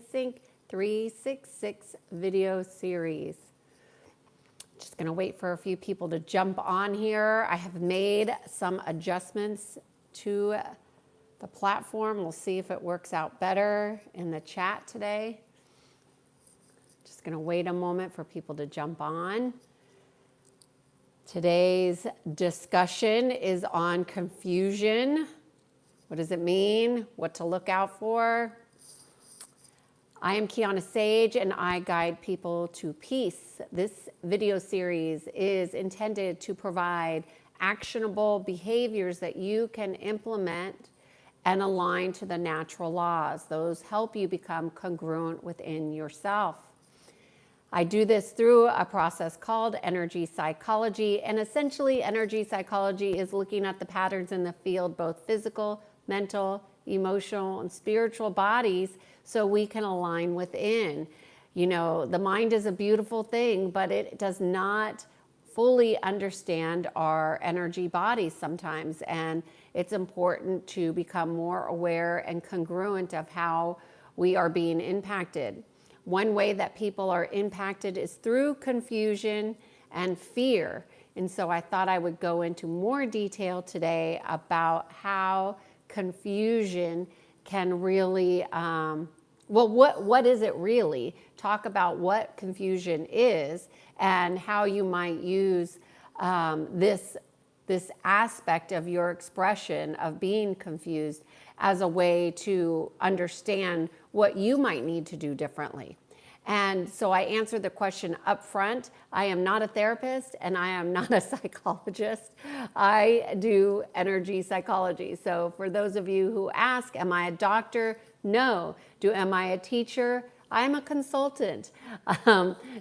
Sync 366 video series. Just going to wait for a few people to jump on here. I have made some adjustments to the platform. We'll see if it works out better in the chat today. Just going to wait a moment for people to jump on. Today's discussion is on confusion. What does it mean? What to look out for? I am Kiannaa Sadge and I guide people to peace. This video series is intended to provide actionable behaviors that you can implement and align to the natural laws. Those help you become congruent within yourself. I do this through a process called energy psychology, and essentially energy psychology is looking at the patterns in the field, both physical, mental, emotional, and spiritual bodies, so we can align within. You know, the mind is a beautiful thing, but it does not fully understand our energy bodies sometimes, and it's important to become more aware and congruent of how we are being impacted. One way that people are impacted is through confusion and fear. And so I thought I would go into more detail today about how confusion can really, what is it really? Talk about what confusion is and how you might use this aspect of your expression of being confused as a way to understand what you might need to do differently. And so I answered the question up front. I am not a therapist and I am not a psychologist. I do energy psychology. So for those of you who ask, am I a doctor? No. Am I a teacher? I'm a consultant.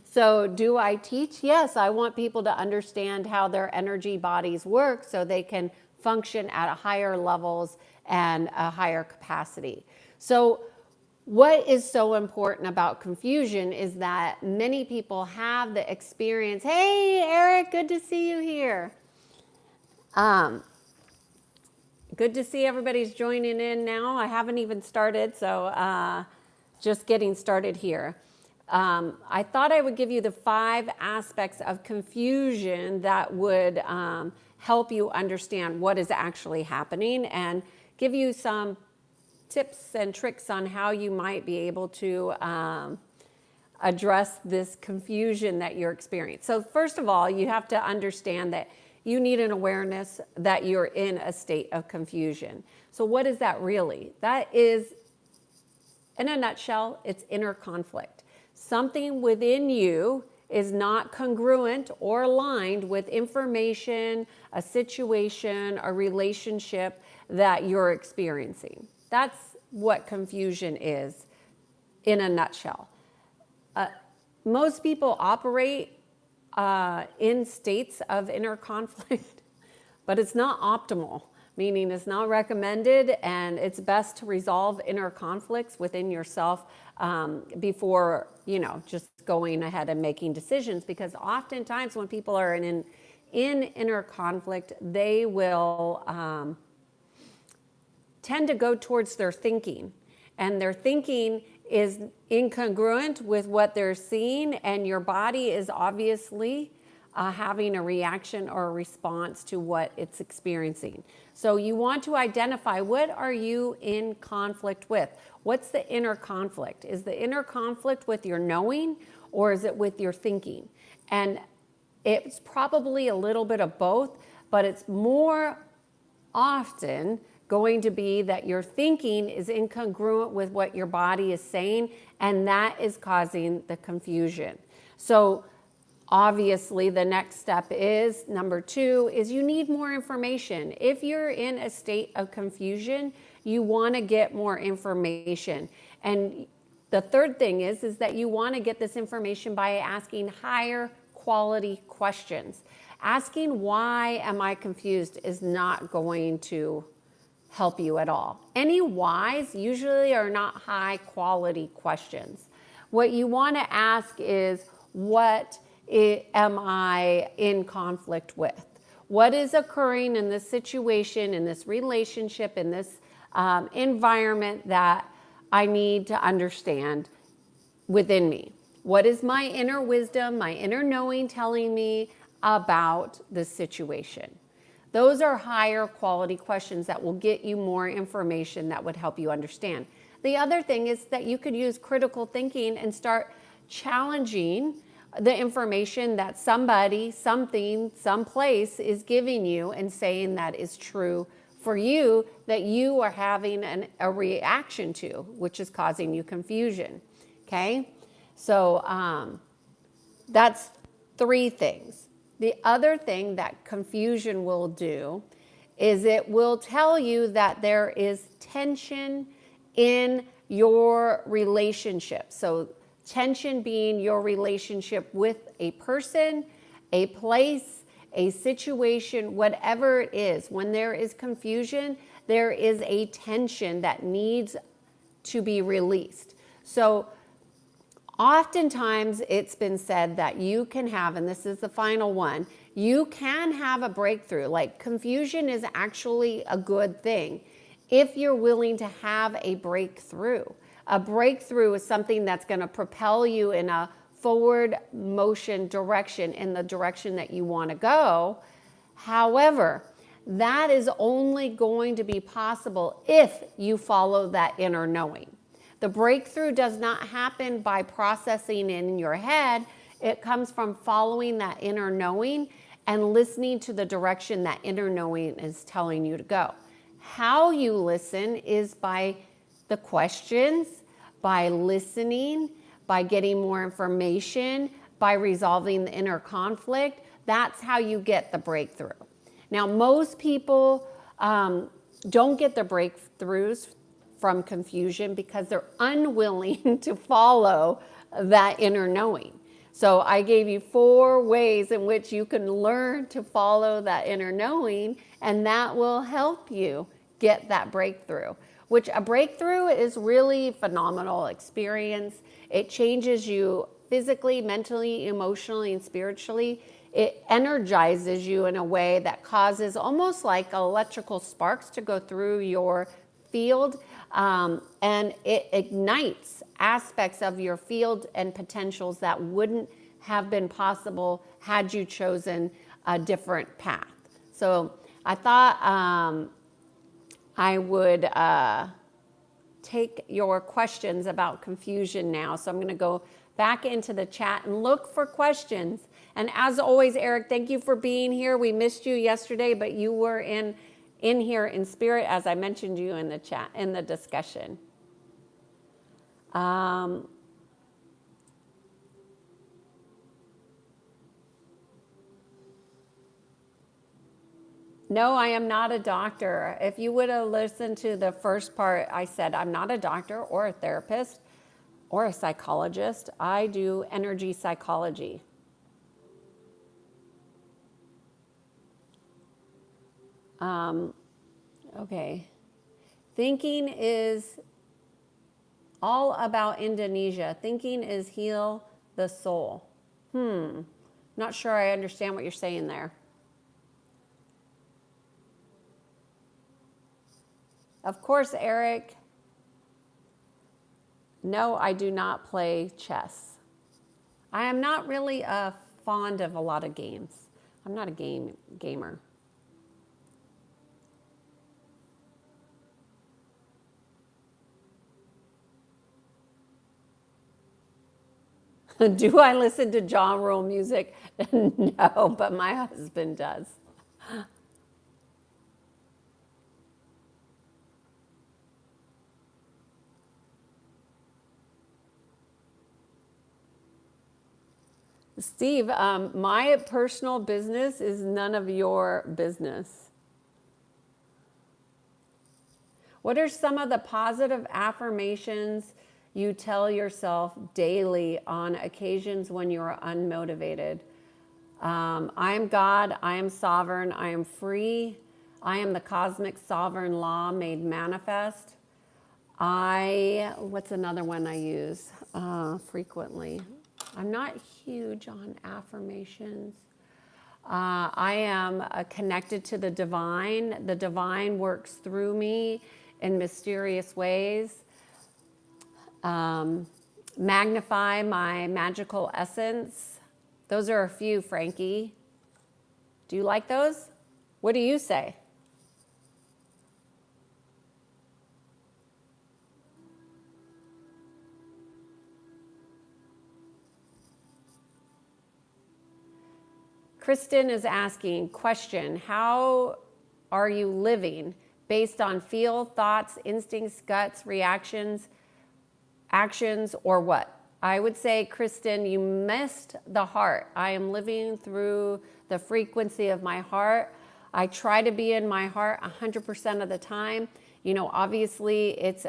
So do I teach? Yes, I want people to understand how their energy bodies work so they can function at higher levels and a higher capacity. So what is so important about confusion is that many people have the experience. Hey, Eric, good to see you here. Good to see everybody's joining in now. I haven't even started, so just getting started here. I thought I would give you the 5 aspects of confusion that would help you understand what is actually happening and give you some tips and tricks on how you might be able to address this confusion that you're experiencing. So first of all, you have to understand that you need an awareness that you're in a state of confusion. So what is that really? That is, in a nutshell, it's inner conflict. Something within you is not congruent or aligned with information, a situation, a relationship that you're experiencing. That's what confusion is in a nutshell. Most people operate in states of inner conflict, but it's not optimal, meaning it's not recommended, and it's best to resolve inner conflicts within yourself before, just going ahead and making decisions, because oftentimes when people are in inner conflict, they will tend to go towards their thinking, and their thinking is incongruent with what they're seeing, and your body is obviously having a reaction or a response to what it's experiencing. So you want to identify, what are you in conflict with? What's the inner conflict? Is the inner conflict with your knowing, or is it with your thinking? And it's probably a little bit of both, but it's more often going to be that your thinking is incongruent with what your body is saying, and that is causing the confusion. So obviously the next step is, number 2, is you need more information. If you're in a state of confusion, you want to get more information. And the third thing is that you want to get this information by asking higher quality questions. Asking why am I confused is not going to help you at all. Any whys usually are not high quality questions. What you want to ask is, what am I in conflict with? What is occurring in this situation, in this relationship, in this environment that I need to understand within me? What is my inner wisdom, my inner knowing telling me about this situation? Those are higher quality questions that will get you more information that would help you understand. The other thing is that you could use critical thinking and start challenging the information that somebody, something, someplace is giving you and saying that is true for you, that you are having a reaction to, which is causing you confusion. Okay? So that's 3 things. The other thing that confusion will do is it will tell you that there is tension in your relationship. So tension being your relationship with a person, a place, a situation, whatever it is. When there is confusion, there is a tension that needs to be released. So oftentimes it's been said that you can have, and this is the final one, you can have a breakthrough. Like, confusion is actually a good thing if you're willing to have a breakthrough. A breakthrough is something that's going to propel you in a forward motion direction, in the direction that you want to go. However, that is only going to be possible if you follow that inner knowing. The breakthrough does not happen by processing in your head. It comes from following that inner knowing and listening to the direction that inner knowing is telling you to go. How you listen is by the questions, by listening, by getting more information, by resolving the inner conflict. That's how you get the breakthrough. Now, most people don't get the breakthroughs from confusion because they're unwilling to follow that inner knowing. So I gave you 4 ways in which you can learn to follow that inner knowing, and that will help you get that breakthrough, which a breakthrough is really a phenomenal experience. It changes you physically, mentally, emotionally, and spiritually. It energizes you in a way that causes almost like electrical sparks to go through your field, and it ignites aspects of your field and potentials that wouldn't have been possible had you chosen a different path. So I thought I would take your questions about confusion now. So I'm going to go back into the chat and look for questions. And as always, Eric, thank you for being here. We missed you yesterday, but you were in here in spirit, as I mentioned you in the chat, in the discussion. No, I am not a doctor. If you would have listened to the first part, I said I'm not a doctor or a therapist or a psychologist. I do energy psychology. Okay. Thinking is all about Indonesia. Thinking is heal the soul. Not sure I understand what you're saying there. Of course, Eric. No, I do not play chess. I am not really fond of a lot of games. I'm not a gamer. Do I listen to Ja Rule music? No, but my husband does. Steve, my personal business is none of your business. What are some of the positive affirmations you tell yourself daily on occasions when you're unmotivated? I am God, I am sovereign, I am free, I am the cosmic sovereign law made manifest. What's another one I use frequently? I'm not huge on affirmations. I am connected to the divine. The divine works through me in mysterious ways. Magnify my magical essence. Those are a few, Frankie. Do you like those? What do you say? Kristen is asking, question, how are you living based on feel, thoughts, instincts, guts, reactions, actions, or what? I would say, Kristen, you missed the heart. I am living through the frequency of my heart. I try to be in my heart 100% of the time. You know, obviously it's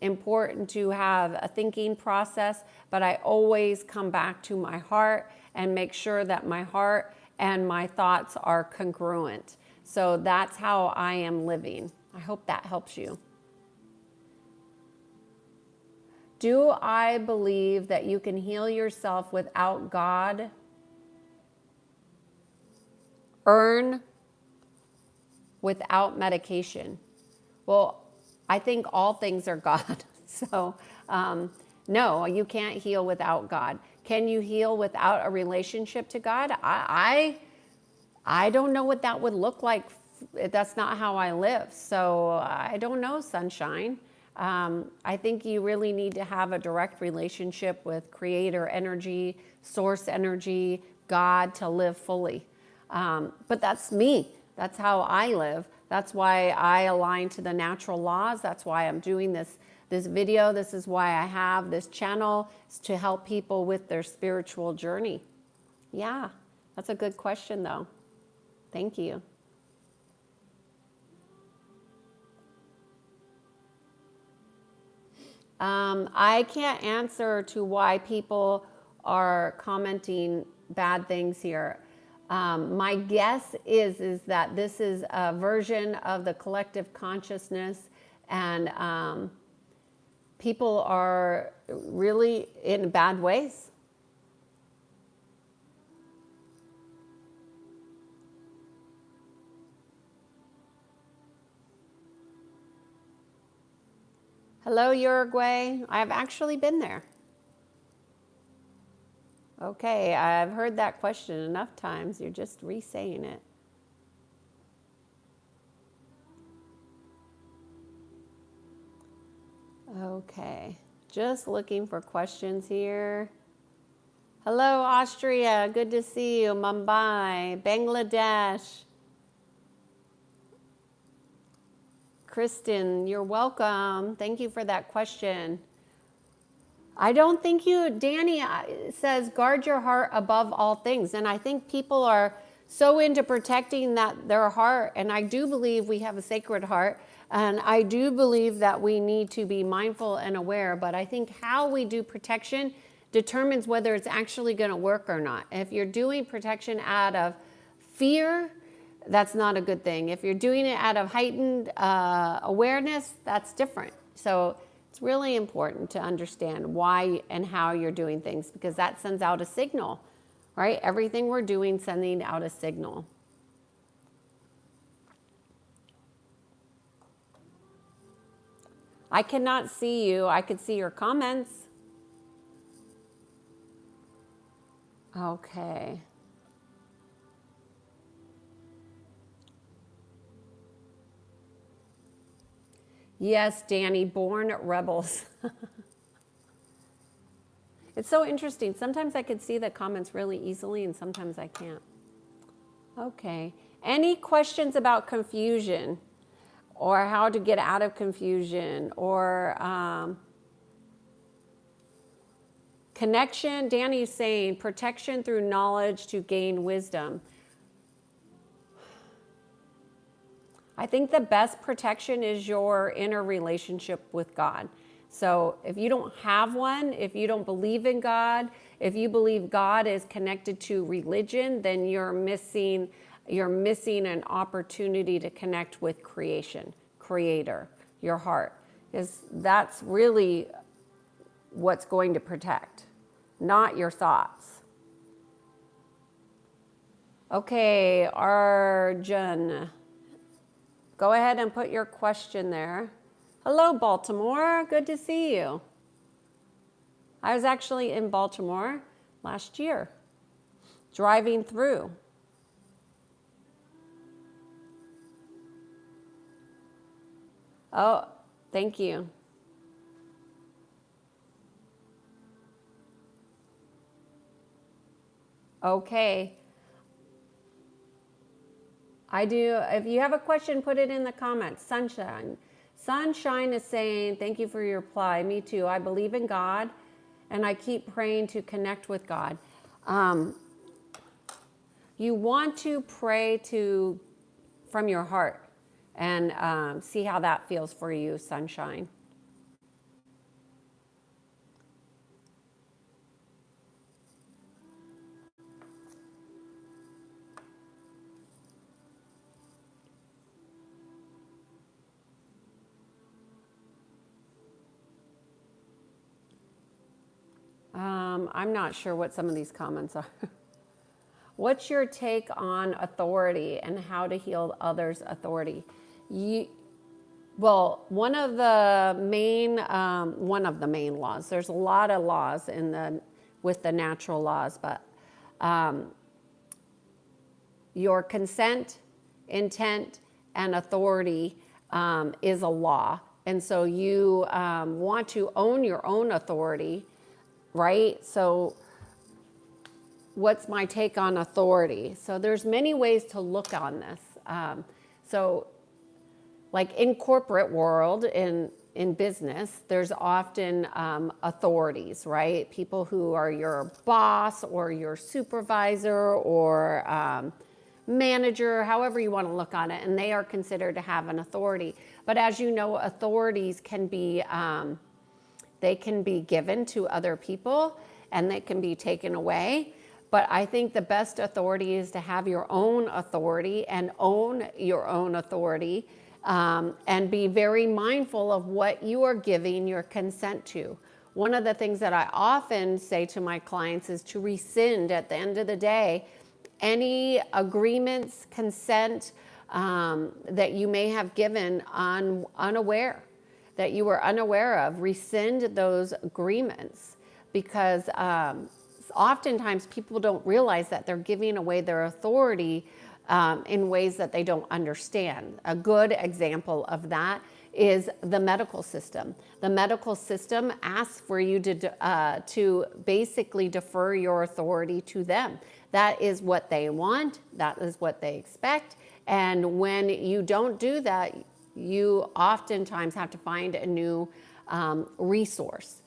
important to have a thinking process, but I always come back to my heart and make sure that my heart and my thoughts are congruent. So that's how I am living. I hope that helps you. Do I believe that you can heal yourself without God? Earn without medication? Well, I think all things are God. So no, you can't heal without God. Can you heal without a relationship to God? I don't know what that would look like. That's not how I live. So I don't know, sunshine. I think you really need to have a direct relationship with creator energy, source energy, God to live fully. But that's me. That's how I live. That's why I align to the natural laws. That's why I'm doing this video. This is why I have this channel, is to help people with their spiritual journey. Yeah, that's a good question though. Thank you. I can't answer to why people are commenting bad things here. My guess is that this is a version of the collective consciousness, and people are really in bad ways. Hello, Uruguay. I've actually been there. Okay, I've heard that question enough times. You're just re-saying it. Okay, just looking for questions here. Hello, Austria. Good to see you. Mumbai, Bangladesh. Kristen, you're welcome. Thank you for that question. I don't think you, Danny says, guard your heart above all things. And I think people are so into protecting their heart. And I do believe we have a sacred heart. And I do believe that we need to be mindful and aware. But I think how we do protection determines whether it's actually going to work or not. If you're doing protection out of fear, that's not a good thing. If you're doing it out of heightened awareness, that's different. So it's really important to understand why and how you're doing things, because that sends out a signal, right? Everything we're doing sending out a signal. I cannot see you. I could see your comments. Okay. Yes, Danny, born rebels. It's so interesting. Sometimes I can see the comments really easily and sometimes I can't. Okay. Any questions about confusion or how to get out of confusion or connection? Danny's saying protection through knowledge to gain wisdom. I think the best protection is your inner relationship with God. So if you don't have one, if you don't believe in God, if you believe God is connected to religion, then you're missing an opportunity to connect with creation, creator, your heart. Because that's really what's going to protect, not your thoughts. Okay, Arjun. Go ahead and put your question there. Hello, Baltimore. Good to see you. I was actually in Baltimore last year, driving through. Oh, thank you. Okay. I do. If you have a question, put it in the comments. Sunshine. Sunshine is saying, thank you for your reply. Me too. I believe in God and I keep praying to connect with God. You want to pray from your heart and see how that feels for you, Sunshine. I'm not sure what some of these comments are. What's your take on authority and how to heal others' authority? Well, one of the main laws. There's a lot of laws with the natural laws, but your consent, intent, and authority is a law, and so you want to own your own authority, right? So what's my take on authority? So there's many ways to look on this. So like in corporate world, in business, there's often authorities, right? People who are your boss or your supervisor or manager, however you want to look on it, and they are considered to have an authority. But as you know, authorities can be they can be given to other people and they can be taken away. But I think the best authority is to have your own authority and own your own authority, and be very mindful of what you are giving your consent to. One of the things that I often say to my clients is to rescind at the end of the day any agreements, consent that you may have given unaware, that you were unaware of. Rescind those agreements, because oftentimes people don't realize that they're giving away their authority in ways that they don't understand. A good example of that is the medical system. The medical system asks for you to basically defer your authority to them. That is what they want. That is what they expect. And when you don't do that, you oftentimes have to find a new resource.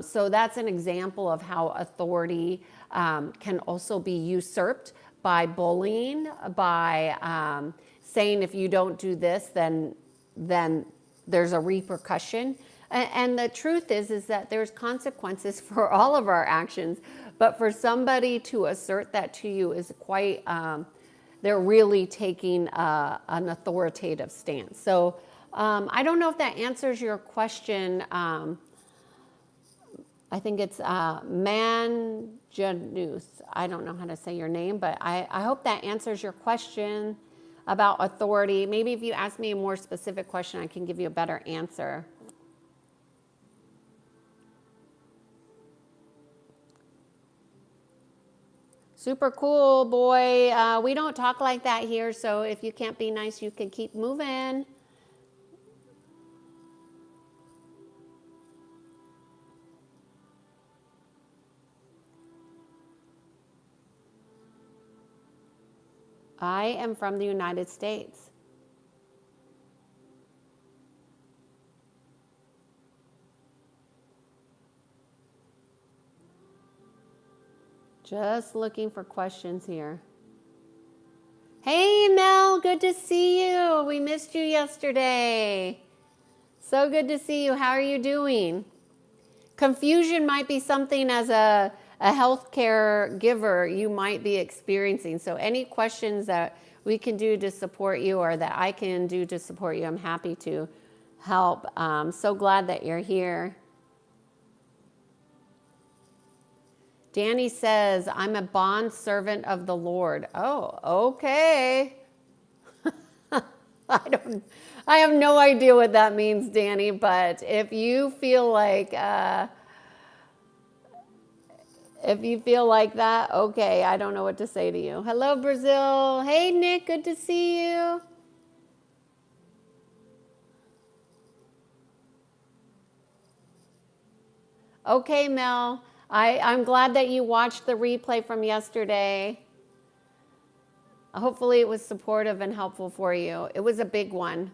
So that's an example of how authority can also be usurped by bullying, by saying if you don't do this, then there's a repercussion. And the truth is that there's consequences for all of our actions. But for somebody to assert that to you is quite, they're really taking an authoritative stance. So I don't know if that answers your question. I think it's Manjanuth. I don't know how to say your name, but I hope that answers your question about authority. Maybe if you ask me a more specific question, I can give you a better answer. Super cool, boy. We don't talk like that here, so if you can't be nice, you can keep moving. I am from the United States. Just looking for questions here. Hey, Mel, good to see you. We missed you yesterday. So good to see you. How are you doing? Confusion might be something as a healthcare giver you might be experiencing. So any questions that we can do to support you or that I can do to support you, I'm happy to help. So glad that you're here. Danny says, I'm a bond servant of the Lord. Oh, okay. I have no idea what that means, Danny, but if you feel like that, okay, I don't know what to say to you. Hello, Brazil. Hey, Nick, good to see you. Okay, Mel, I'm glad that you watched the replay from yesterday. Hopefully it was supportive and helpful for you. It was a big one.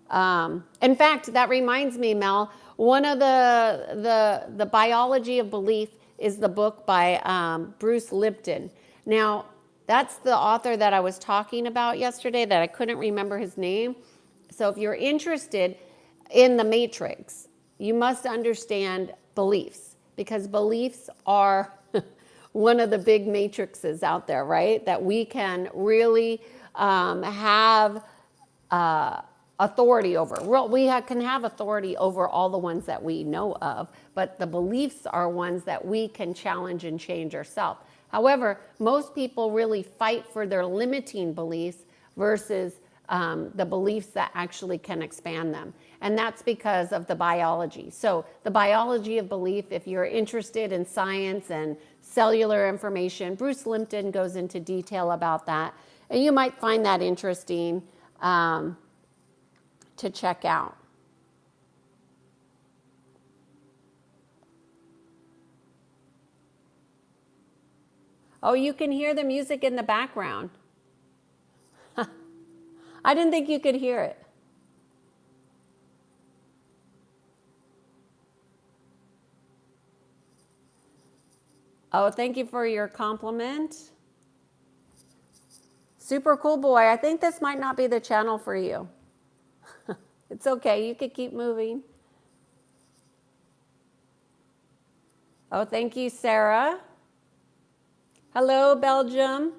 In fact, that reminds me, Mel, one of the Biology of Belief is the book by Bruce Lipton. Now, that's the author that I was talking about yesterday that I couldn't remember his name. So if you're interested in the matrix, you must understand beliefs, because beliefs are one of the big matrices out there, right? That we can really have authority over. Well, can have authority over all the ones that we know of, but the beliefs are ones that we can challenge and change ourselves. However, most people really fight for their limiting beliefs versus the beliefs that actually can expand them. And that's because of the biology. So the biology of belief, if you're interested in science and cellular information, Bruce Lipton goes into detail about that. And you might find that interesting to check out. Oh, you can hear the music in the background. I didn't think you could hear it. Oh, thank you for your compliment. Super cool, boy. I think this might not be the channel for you. It's okay. You could keep moving. Oh, thank you, Sarah. Hello, Belgium.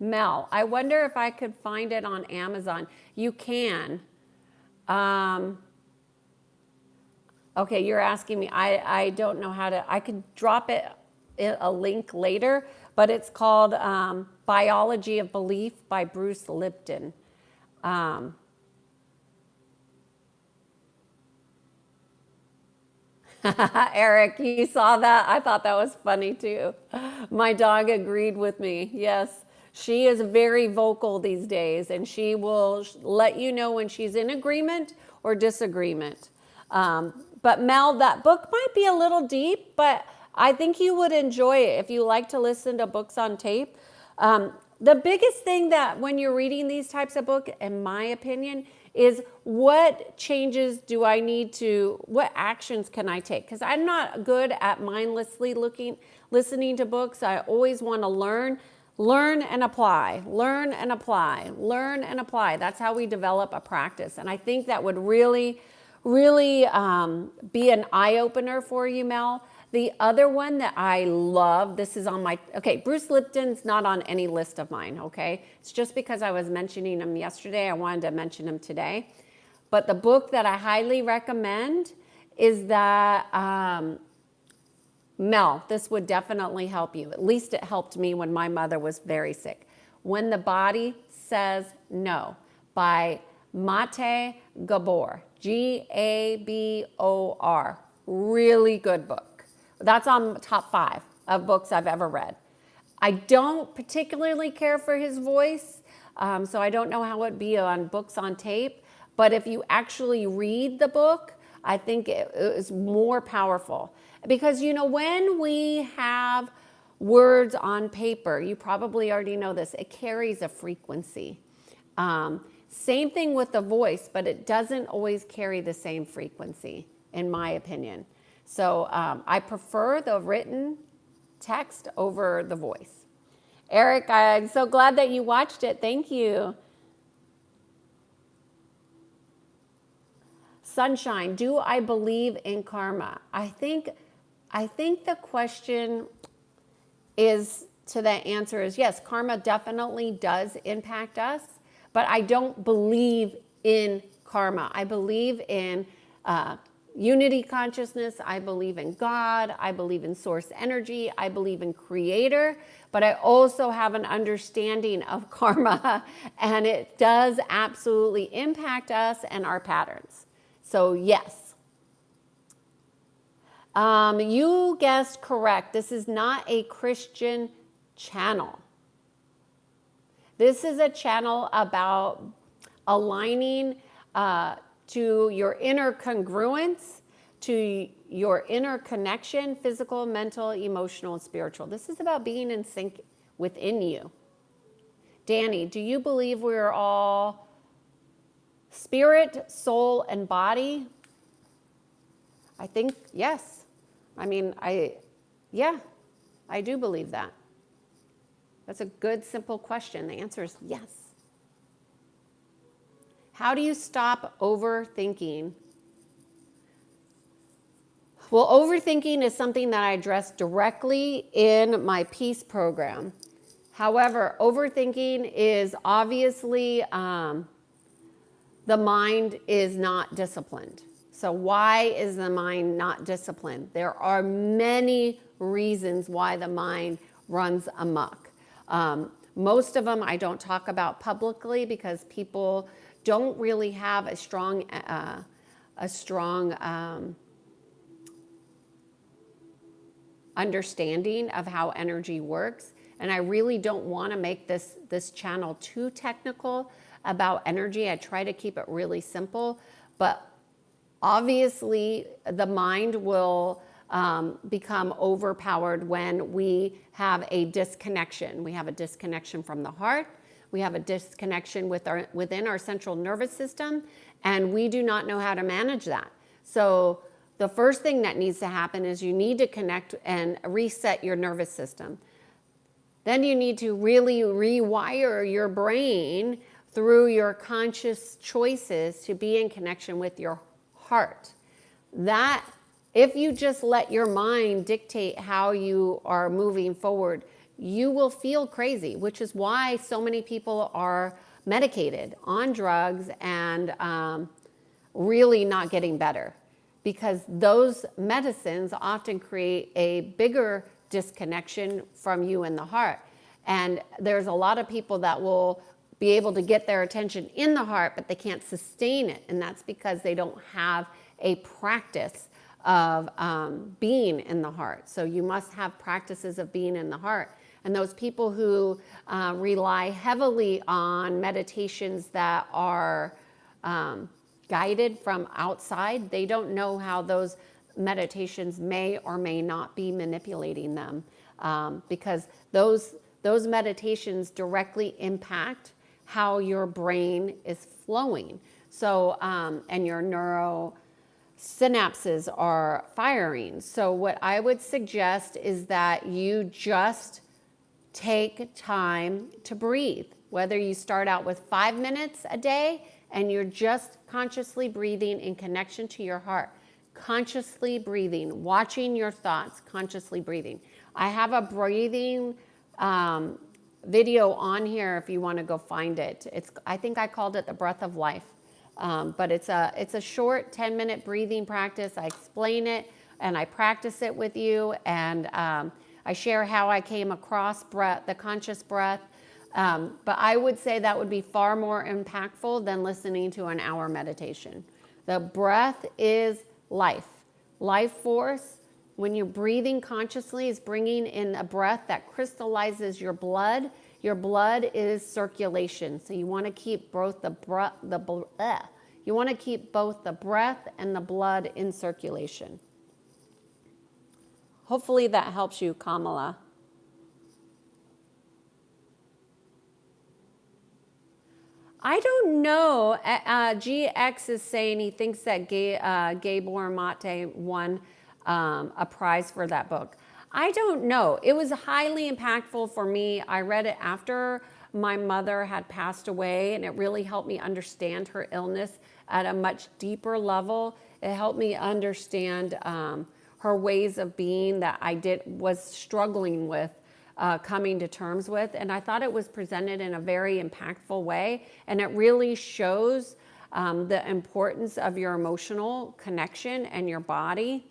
Mel, I wonder if I could find it on Amazon. You can. Okay, you're asking me. I don't know how to. I could drop it a link later, but it's called Biology of Belief by Bruce Lipton. Eric, you saw that? I thought that was funny too. My dog agreed with me. Yes, she is very vocal these days, and she will let you know when she's in agreement or disagreement. But Mel, that book might be a little deep, but I think you would enjoy it if you like to listen to books on tape. The biggest thing that when you're reading these types of books, in my opinion, is what changes do I need to, what actions can I take? Because I'm not good at mindlessly listening to books. I always want to learn and apply, learn and apply, learn and apply. That's how we develop a practice. And I think that would really be an eye-opener for you, Mel. The other one that I love, this is on my, okay, Bruce Lipton's not on any list of mine, okay? It's just because I was mentioning him yesterday, I wanted to mention him today. But the book that I highly recommend is that, Mel, this would definitely help you. At least it helped me when my mother was very sick. When the Body Says No by Mate Gabor, Gabor. Really good book. That's on top 5 of books I've ever read. I don't particularly care for his voice, so I don't know how it would be on books on tape. But if you actually read the book, I think it is more powerful. Because, you know, when we have words on paper, you probably already know this, it carries a frequency. Same thing with the voice, but it doesn't always carry the same frequency, in my opinion. So I prefer the written text over the voice. Eric, I'm so glad that you watched it. Thank you. Sunshine, do I believe in karma? I think the question is, to that answer is yes, karma definitely does impact us, but I don't believe in karma. I believe in unity consciousness. I believe in God. I believe in source energy. I believe in creator, but I also have an understanding of karma, and it does absolutely impact us and our patterns. So yes. You guessed correct. This is not a Christian channel. This is a channel about aligning to your inner congruence, to your inner connection, physical, mental, emotional, and spiritual. This is about being in sync within you. Danny, do you believe we're all spirit, soul, and body? I think yes. I mean, I do believe that. That's a good, simple question. The answer is yes. How do you stop overthinking? Well, overthinking is something that I address directly in my peace program. However, overthinking is obviously, the mind is not disciplined. So why is the mind not disciplined? There are many reasons why the mind runs amok. Most of them I don't talk about publicly because people don't really have a strong understanding of how energy works. And I really don't want to make this channel too technical about energy. I try to keep it really simple, but obviously the mind will become overpowered when we have a disconnection. We have a disconnection from the heart. We have a disconnection within our central nervous system, and we do not know how to manage that. So the first thing that needs to happen is you need to connect and reset your nervous system. Then you need to really rewire your brain through your conscious choices to be in connection with your heart. That, if you just let your mind dictate how you are moving forward, you will feel crazy, which is why so many people are medicated on drugs and really not getting better, because those medicines often create a bigger disconnection from you and the heart. And there's a lot of people that will be able to get their attention in the heart, but they can't sustain it. And that's because they don't have a practice of being in the heart. So you must have practices of being in the heart. And those people who rely heavily on meditations that are guided from outside, they don't know how those meditations may or may not be manipulating them, because those meditations directly impact how your brain is flowing. So, and your neuro synapses are firing. So what I would suggest is that you just take time to breathe. Whether you start out with 5 minutes a day and you're just consciously breathing in connection to your heart, consciously breathing, watching your thoughts, consciously breathing. I have a breathing video on here if you want to go find it. I think I called it the breath of life. But it's a short 10-minute breathing practice. I explain it and I practice it with you, and I share how I came across breath, the conscious breath. But I would say that would be far more impactful than listening to an hour meditation. The breath is life. Life force, when you're breathing consciously, is bringing in a breath that crystallizes your blood. Your blood is circulation. So you want to keep both the breath and the blood in circulation. Hopefully that helps you, Kamala. I don't know. GX is saying he thinks that Gabor Mate won a prize for that book. I don't know. It was highly impactful for me. I read it after my mother had passed away, and it really helped me understand her illness at a much deeper level. It helped me understand her ways of being that I was struggling with, coming to terms with. And I thought it was presented in a very impactful way. And it really shows the importance of your emotional connection and your body.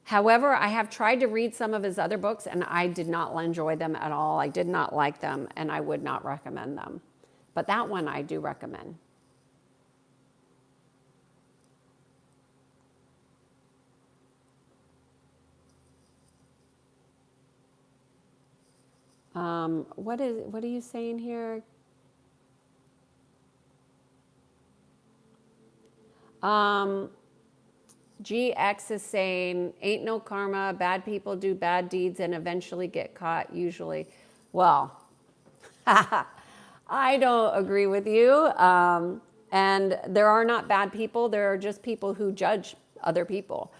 However, I have tried to read some of his other books and I did not enjoy them at all. I did not like them and I would not recommend them. But that one I do recommend. What are you saying here? GX is saying, ain't no karma, bad people do bad deeds and eventually get caught, usually. Well, I don't agree with you. And there are not bad people. There are just people who judge other people.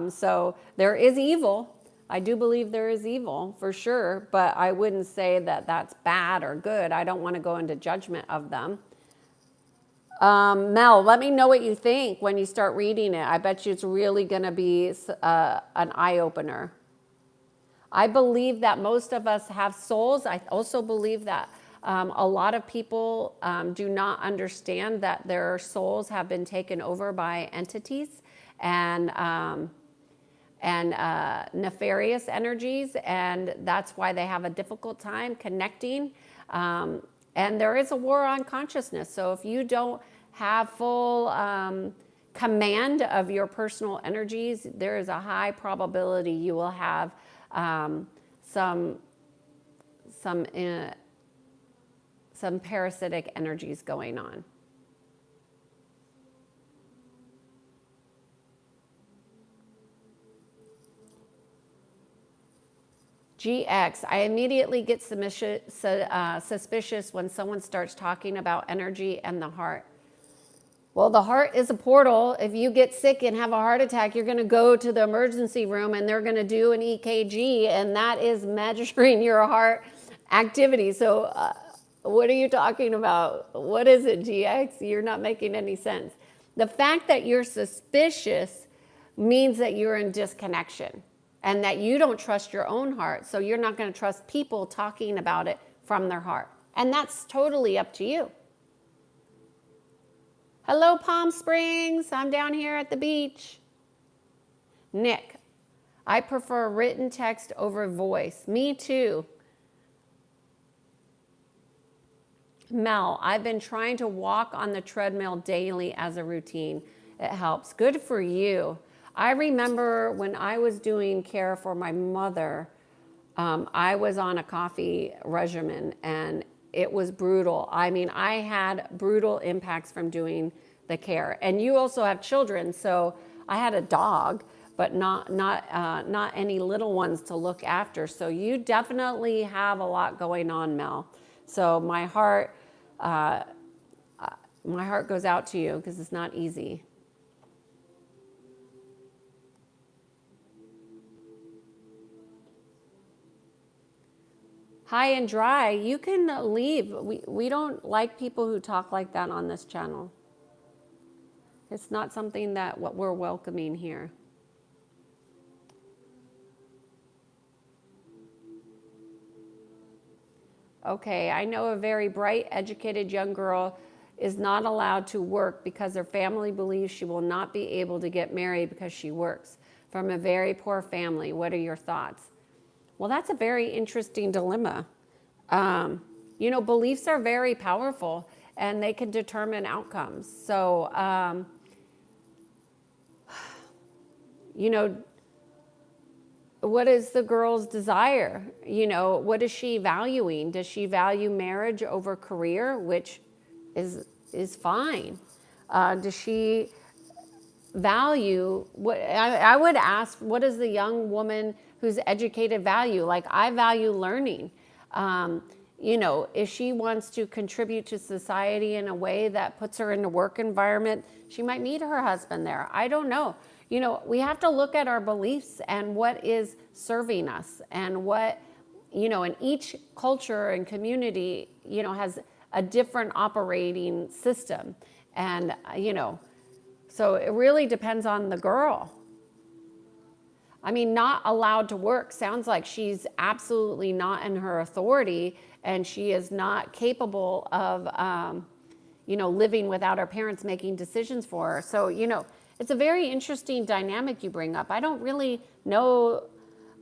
So there is evil. I do believe there is evil for sure, but I wouldn't say that that's bad or good. I don't want to go into judgment of them. Mel, let me know what you think when you start reading it. I bet you it's really going to be an eye-opener. I believe that most of us have souls. I also believe that a lot of people do not understand that their souls have been taken over by entities and nefarious energies, and that's why they have a difficult time connecting. And there is a war on consciousness. So if you don't have full command of your personal energies, there is a high probability you will have some parasitic energies going on. GX, I immediately get suspicious when someone starts talking about energy and the heart. Well, the heart is a portal. If you get sick and have a heart attack, you're going to go to the emergency room and they're going to do an EKG, and that is measuring your heart activity. So what are you talking about? What is it, GX? You're not making any sense. The fact that you're suspicious means that you're in disconnection and that you don't trust your own heart. So you're not going to trust people talking about it from their heart. And that's totally up to you. Hello, Palm Springs. I'm down here at the beach. Nick, I prefer written text over voice. Me too. Mel, I've been trying to walk on the treadmill daily as a routine. It helps. Good for you. I remember when I was doing care for my mother, I was on a coffee regimen and it was brutal. I mean, I had brutal impacts from doing the care. And you also have children, so I had a dog, but not any little ones to look after. So you definitely have a lot going on, Mel. So my heart goes out to you because it's not easy. High and dry, you can leave. We don't like people who talk like that on this channel. It's not something that what we're welcoming here. Okay, I know a very bright, educated young girl is not allowed to work because her family believes she will not be able to get married because she works. From a very poor family, what are your thoughts? Well, that's a very interesting dilemma. You know, beliefs are very powerful and they can determine outcomes. So, you know, what is the girl's desire? You know, what is she valuing? Does she value marriage over career, which is fine? Does she value what I would ask, what does the young woman who's educated value? Like, I value learning. You know, if she wants to contribute to society in a way that puts her in a work environment, she might need her husband there. I don't know. You know, we have to look at our beliefs and what is serving us and what, you know, and each culture and community, you know, has a different operating system. And, you know, so it really depends on the girl. I mean, not allowed to work sounds like she's absolutely not in her authority and she is not capable of, living without our parents making decisions for her. So, it's a very interesting dynamic you bring up. I don't really know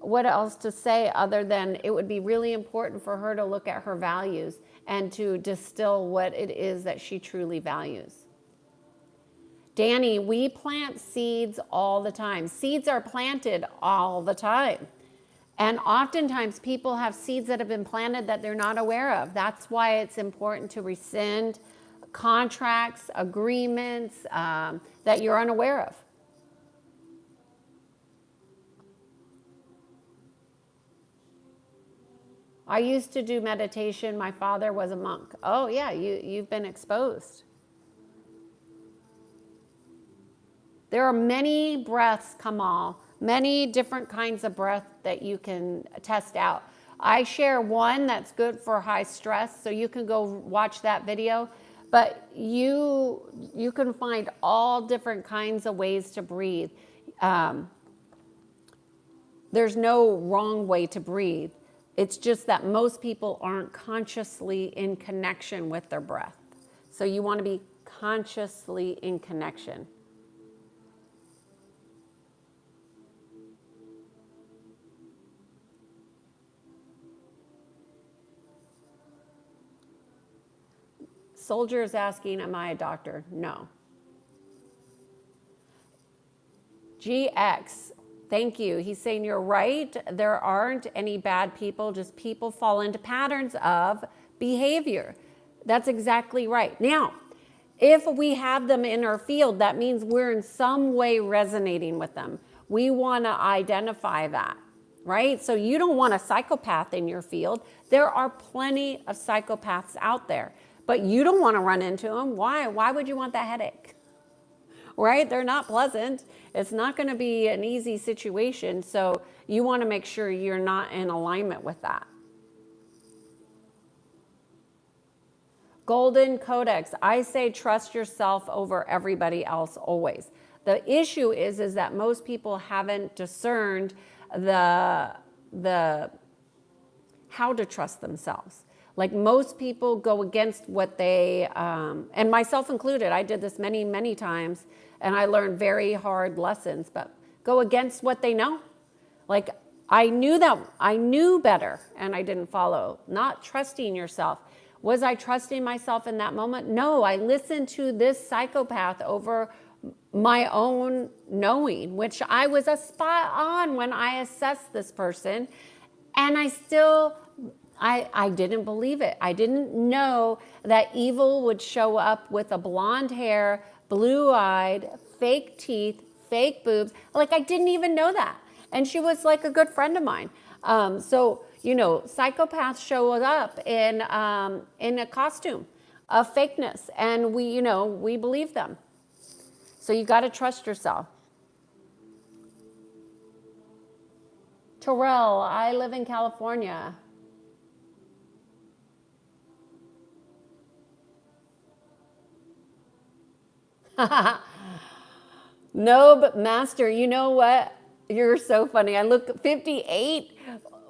what else to say other than it would be really important for her to look at her values and to distill what it is that she truly values. Danny, we plant seeds all the time. Seeds are planted all the time. And oftentimes people have seeds that have been planted that they're not aware of. That's why it's important to rescind contracts, agreements that you're unaware of. I used to do meditation. My father was a monk. Oh yeah, you've been exposed. There are many breaths, Kamal, many different kinds of breath that you can test out. I share one that's good for high stress, so you can go watch that video. But you can find all different kinds of ways to breathe. There's no wrong way to breathe. It's just that most people aren't consciously in connection with their breath. So you want to be consciously in connection. Soldier is asking, am I a doctor? No. GX, thank you. He's saying you're right. There aren't any bad people, just people fall into patterns of behavior. That's exactly right. Now, if we have them in our field, that means we're in some way resonating with them. We want to identify that, right? So you don't want a psychopath in your field. There are plenty of psychopaths out there. But you don't want to run into them. Why? Why would you want that headache? Right? They're not pleasant. It's not going to be an easy situation. So you want to make sure you're not in alignment with that. Golden Codex. I say trust yourself over everybody else always. The issue is that most people haven't discerned the how to trust themselves. Like most people go against what they, and myself included, I did this many, many times, and I learned very hard lessons, but go against what they know. Like I knew better, and I didn't follow. Not trusting yourself. Was I trusting myself in that moment? No, I listened to this psychopath over my own knowing, which I was a spot on when I assessed this person, and I didn't believe it. I didn't know that evil would show up with a blonde hair, blue-eyed, fake teeth, fake boobs. Like I didn't even know that. And she was like a good friend of mine. So, psychopaths show up in a costume of fakeness, and we believe them. So you got to trust yourself. Terrell, I live in California. No, but Master, you know what? You're so funny. I look 58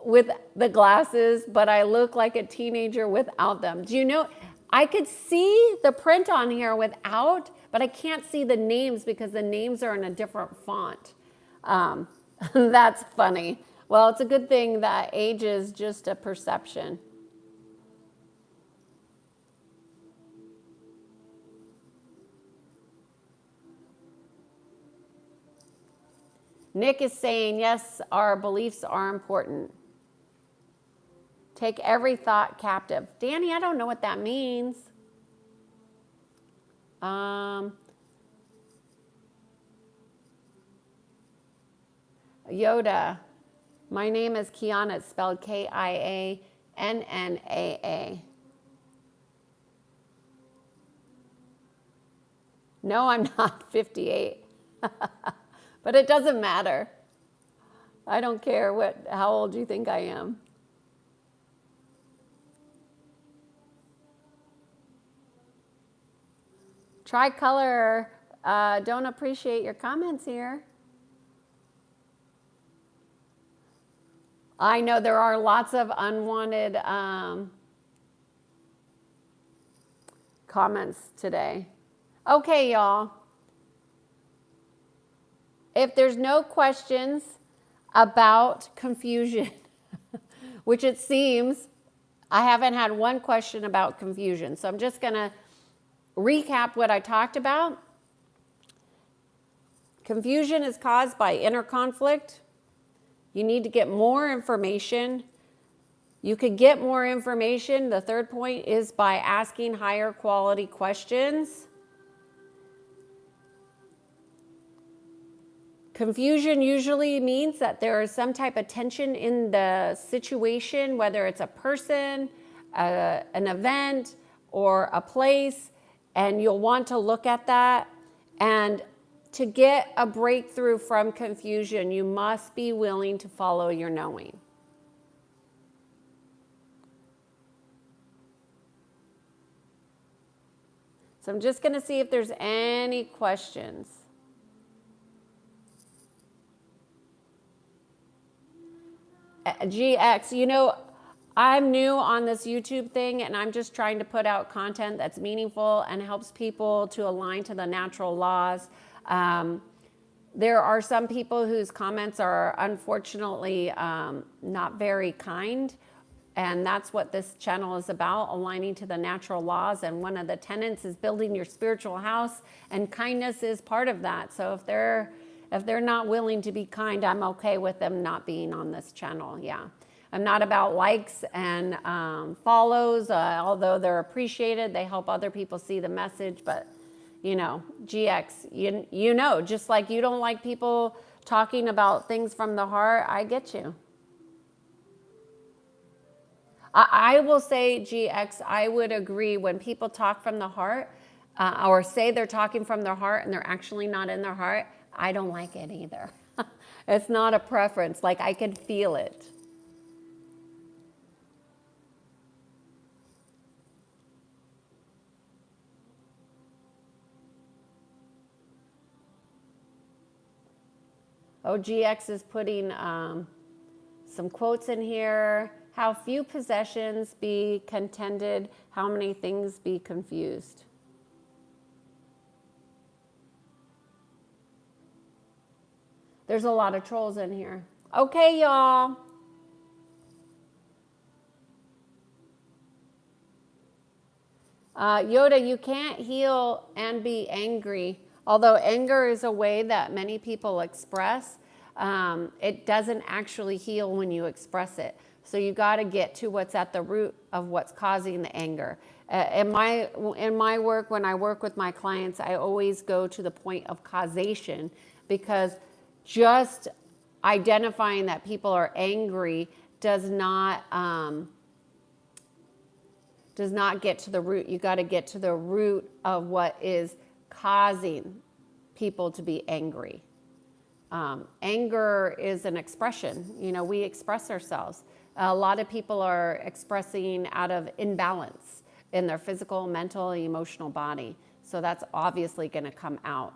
with the glasses, but I look like a teenager without them. Do you know? I could see the print on here without, but I can't see the names because the names are in a different font. That's funny. Well, it's a good thing that age is just a perception. Nick is saying, yes, our beliefs are important. Take every thought captive. Danny, I don't know what that means. Yoda. My name is Kiannaa. It's spelled Kiannaa. No, I'm not 58. But it doesn't matter. I don't care how old you think I am. Tricolor, don't appreciate your comments here. I know there are lots of unwanted comments today. Okay, y'all. If there's no questions about confusion, which it seems I haven't had one question about confusion. So I'm just going to recap what I talked about. Confusion is caused by inner conflict. You need to get more information. You could get more information. The third point is by asking higher quality questions. Confusion usually means that there is some type of tension in the situation, whether it's a person, an event, or a place, and you'll want to look at that. And to get a breakthrough from confusion, you must be willing to follow your knowing. So I'm just going to see if there's any questions. GX, I'm new on this YouTube thing, and I'm just trying to put out content that's meaningful and helps people to align to the natural laws. There are some people whose comments are unfortunately not very kind, and that's what this channel is about, aligning to the natural laws. And one of the tenets is building your spiritual house, and kindness is part of that. So if they're not willing to be kind, I'm okay with them not being on this channel. Yeah, I'm not about likes and follows, although they're appreciated. They help other people see the message. But, GX, just like you don't like people talking about things from the heart, I get you. I will say, GX, I would agree when people talk from the heart or say they're talking from their heart and they're actually not in their heart. I don't like it either. It's not a preference. Like, I can feel it. Oh, GX is putting some quotes in here. How few possessions be contended, how many things be confused. There's a lot of trolls in here. Okay, y'all. Yoda, you can't heal and be angry. Although anger is a way that many people express, it doesn't actually heal when you express it. So you got to get to what's at the root of what's causing the anger. In my work, when I work with my clients, I always go to the point of causation, because just identifying that people are angry does not get to the root. You got to get to the root of what is causing people to be angry. Anger is an expression. We express ourselves. A lot of people are expressing out of imbalance in their physical, mental, emotional body. So that's obviously going to come out.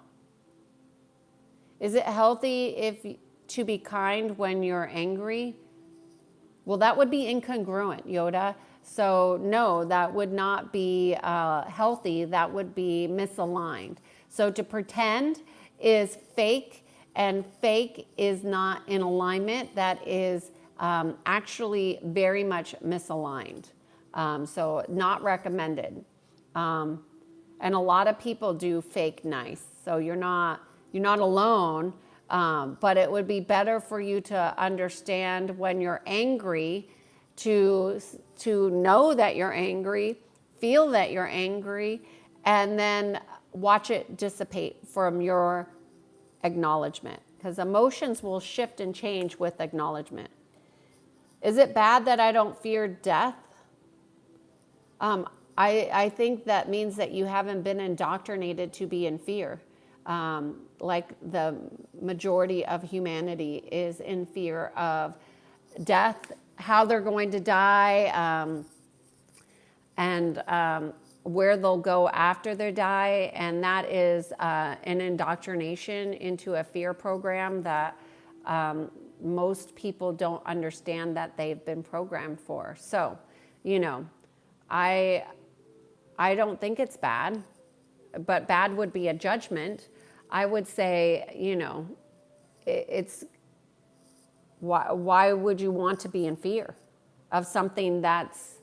Is it healthy to be kind when you're angry? Well, that would be incongruent, Yoda. So no, that would not be healthy. That would be misaligned. So to pretend is fake, and fake is not in alignment. That is actually very much misaligned. So not recommended. And a lot of people do fake nice. So you're not alone, but it would be better for you to understand when you're angry, to know that you're angry, feel that you're angry, and then watch it dissipate from your acknowledgement, because emotions will shift and change with acknowledgement. Is it bad that I don't fear death? I think that means that you haven't been indoctrinated to be in fear. Like the majority of humanity is in fear of death, how they're going to die, and where they'll go after they die. And that is an indoctrination into a fear program that most people don't understand that they've been programmed for. So, I don't think it's bad, but bad would be a judgment. I would say, it's why would you want to be in fear of something that's,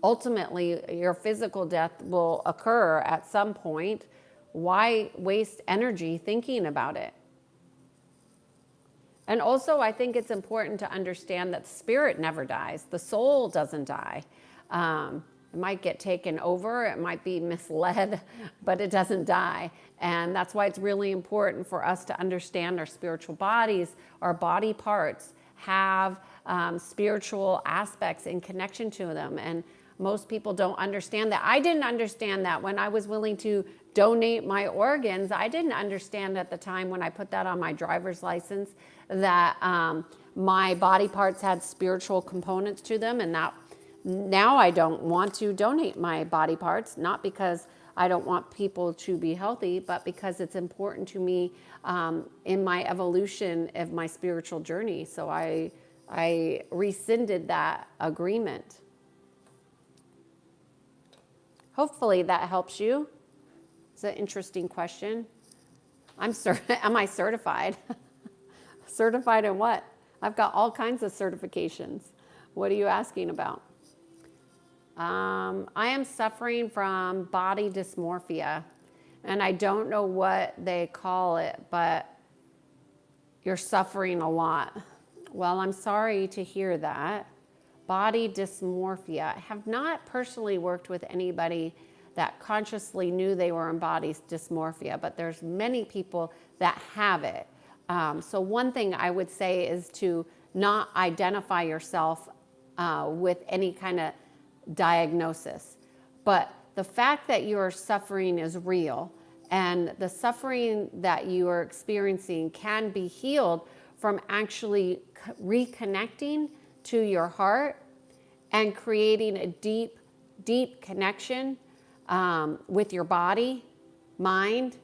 ultimately your physical death will occur at some point. Why waste energy thinking about it? And also, I think it's important to understand that the spirit never dies. The soul doesn't die. It might get taken over, it might be misled, but it doesn't die. And that's why it's really important for us to understand our spiritual bodies, our body parts have spiritual aspects in connection to them. And most people don't understand that. I didn't understand that when I was willing to donate my organs. I didn't understand at the time when I put that on my driver's license that my body parts had spiritual components to them, and that now I don't want to donate my body parts, not because I don't want people to be healthy, but because it's important to me in my evolution of my spiritual journey. So I rescinded that agreement. Hopefully that helps you. It's an interesting question. Am I certified? Certified in what? I've got all kinds of certifications. What are you asking about? I am suffering from body dysmorphia, and I don't know what they call it, but you're suffering a lot. Well, I'm sorry to hear that. Body dysmorphia. I have not personally worked with anybody that consciously knew they were in body dysmorphia, but there's many people that have it. So one thing I would say is to not identify yourself with any kind of diagnosis. But the fact that you're suffering is real, and the suffering that you are experiencing can be healed from actually reconnecting to your heart and creating a deep, deep connection with your body, mind,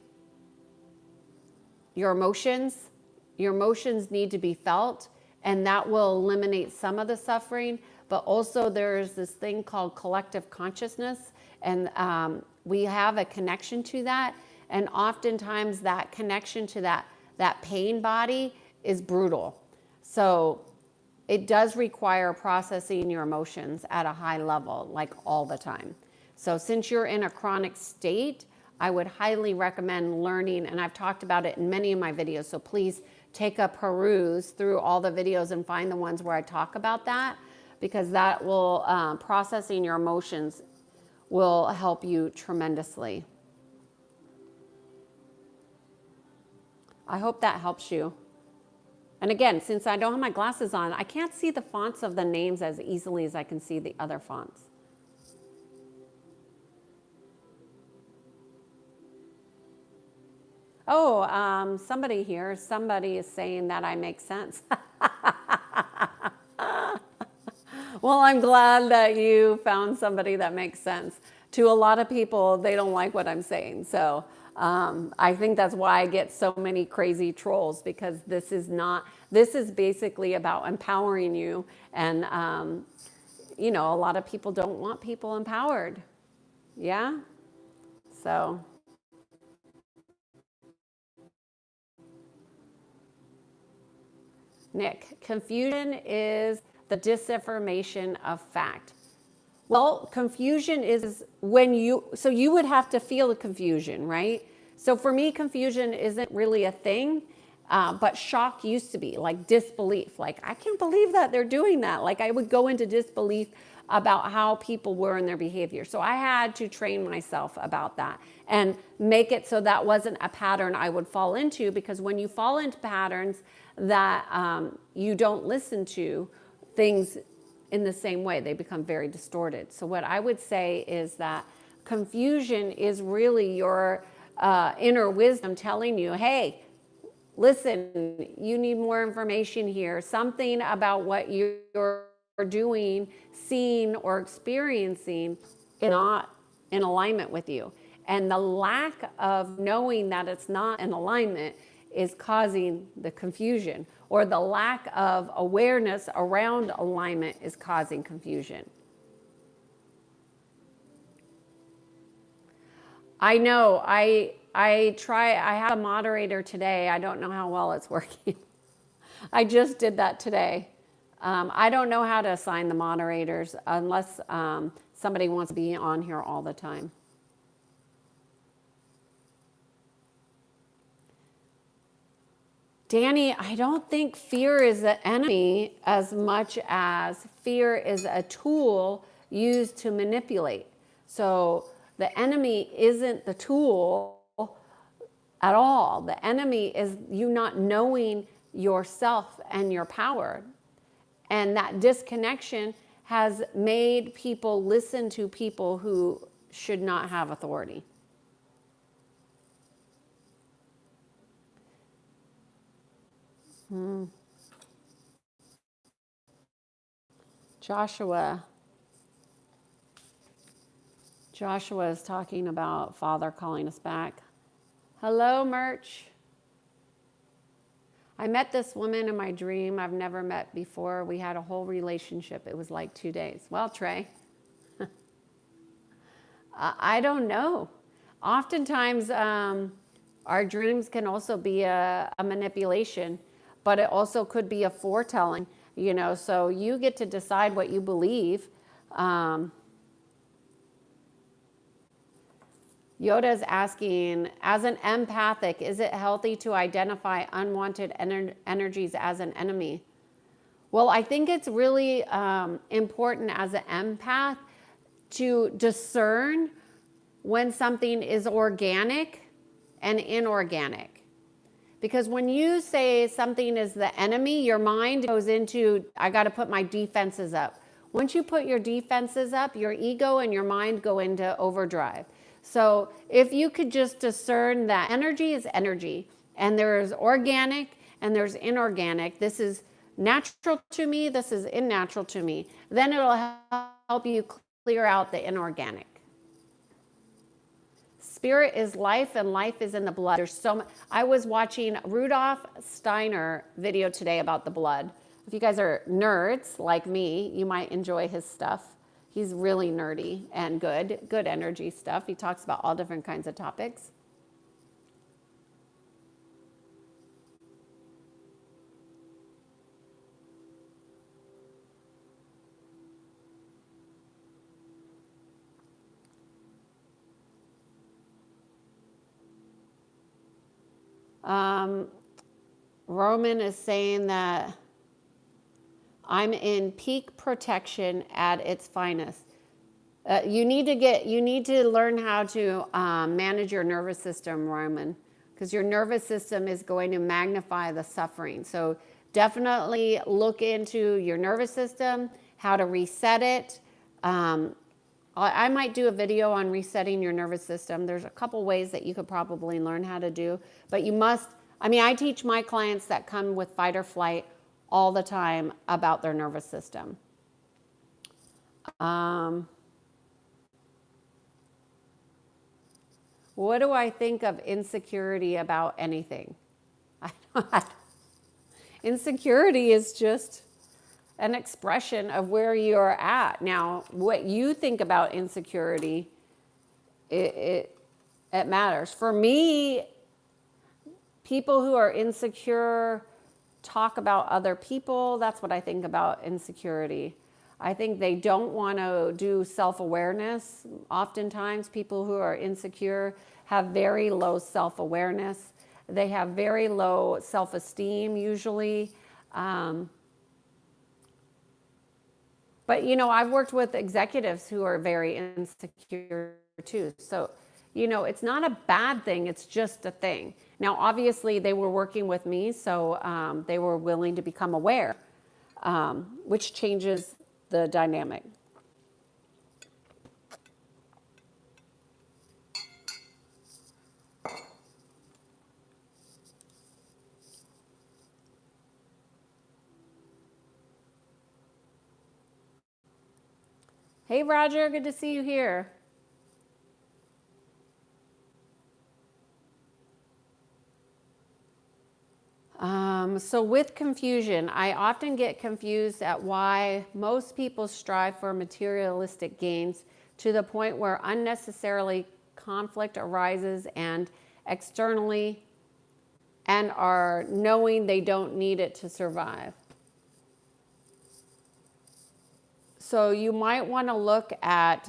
your emotions. Your emotions need to be felt, and that will eliminate some of the suffering. But also there's this thing called collective consciousness, and we have a connection to that. And oftentimes that connection to that pain body is brutal. So it does require processing your emotions at a high level, like all the time. So since you're in a chronic state, I would highly recommend learning, and I've talked about it in many of my videos, so please take a peruse through all the videos and find the ones where I talk about that, because that will, processing your emotions will help you tremendously. I hope that helps you. And again, since I don't have my glasses on, I can't see the fonts of the names as easily as I can see the other fonts. Oh, somebody is saying that I make sense. Well, I'm glad that you found somebody that makes sense. To a lot of people, they don't like what I'm saying. So I think that's why I get so many crazy trolls, because this is basically about empowering you. And, a lot of people don't want people empowered. Yeah? So. Nick, confusion is the disinformation of fact. Well, confusion is when you would have to feel the confusion, right? So for me, confusion isn't really a thing, but shock used to be, like disbelief. Like, I can't believe that they're doing that. Like, I would go into disbelief about how people were in their behavior. So I had to train myself about that and make it so that wasn't a pattern I would fall into, because when you fall into patterns that you don't listen to things in the same way, they become very distorted. So what I would say is that confusion is really your inner wisdom telling you, hey, listen, you need more information here. Something about what you're doing, seeing, or experiencing is not in alignment with you. And the lack of knowing that it's not in alignment is causing the confusion, or the lack of awareness around alignment is causing confusion. I know. I have a moderator today. I don't know how well it's working. I just did that today. I don't know how to assign the moderators unless somebody wants to be on here all the time. Danny, I don't think fear is the enemy as much as fear is a tool used to manipulate. So the enemy isn't the tool at all. The enemy is you not knowing yourself and your power. And that disconnection has made people listen to people who should not have authority. Joshua is talking about Father calling us back. Hello, Merch. I met this woman in my dream I've never met before. We had a whole relationship. It was like 2 days. Well, Trey, I don't know. Oftentimes, our dreams can also be a manipulation, but it also could be a foretelling, you know, so you get to decide what you believe. Yoda's asking, as an empathic, is it healthy to identify unwanted energies as an enemy? Well, I think it's really important as an empath to discern when something is organic and inorganic. Because when you say something is the enemy, your mind goes into, I got to put my defenses up. Once you put your defenses up, your ego and your mind go into overdrive. So if you could just discern that energy is energy, and there's organic and there's inorganic, this is natural to me, this is unnatural to me, then it'll help you clear out the inorganic. Spirit is life and life is in the blood. There's so much. I was watching Rudolf Steiner video today about the blood. If you guys are nerds like me, you might enjoy his stuff. He's really nerdy and good energy stuff. He talks about all different kinds of topics. Roman is saying that I'm in peak protection at its finest. You need to learn how to manage your nervous system, Roman, because your nervous system is going to magnify the suffering. So definitely look into your nervous system, how to reset it. I might do a video on resetting your nervous system. There's a couple ways that you could probably learn how to do, but you must, I teach my clients that come with fight or flight all the time about their nervous system. What do I think of insecurity about anything? Insecurity is just an expression of where you're at. Now, what you think about insecurity, it matters. For me, people who are insecure talk about other people. That's what I think about insecurity. I think they don't want to do self-awareness. Oftentimes, people who are insecure have very low self-awareness. They have very low self-esteem usually. But, I've worked with executives who are very insecure too. So, it's not a bad thing. It's just a thing. Now, obviously, they were working with me, so they were willing to become aware, which changes the dynamic. Hey, Roger, good to see you here. So with confusion, I often get confused at why most people strive for materialistic gains to the point where unnecessarily conflict arises and externally, and are knowing they don't need it to survive. So you might want to look at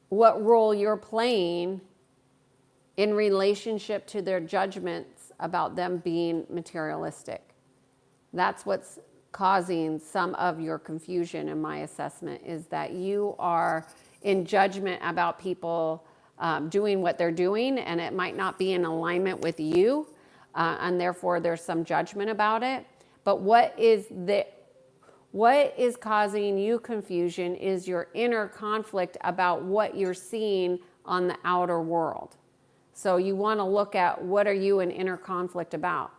what role you're playing in relationship to their judgments about them being materialistic. That's what's causing some of your confusion in my assessment, is that you are in judgment about people doing what they're doing, and it might not be in alignment with you, and therefore there's some judgment about it. But what is causing you confusion is your inner conflict about what you're seeing on the outer world. So you want to look at, what are you in inner conflict about?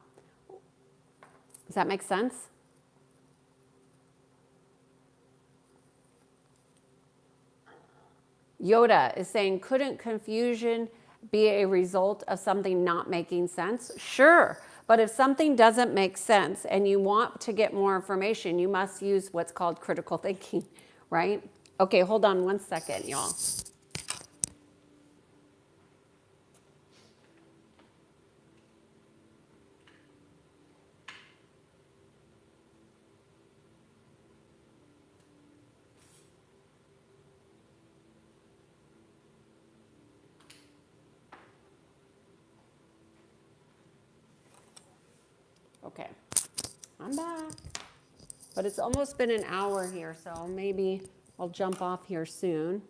Does that make sense? Yoda is saying, couldn't confusion be a result of something not making sense? Sure. But if something doesn't make sense and you want to get more information, you must use what's called critical thinking, right? Okay, hold on one second, y'all. Okay, I'm back. But it's almost been an hour here, so maybe I'll jump off here soon.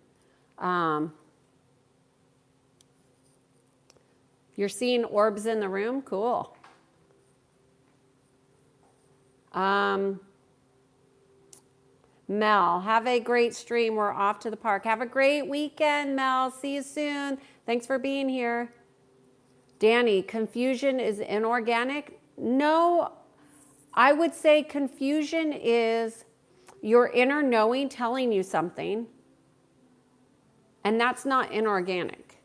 You're seeing orbs in the room? Cool. Mel, have a great stream. We're off to the park. Have a great weekend, Mel. See you soon. Thanks for being here. Danny, confusion is inorganic? No, I would say confusion is your inner knowing telling you something, and that's not inorganic.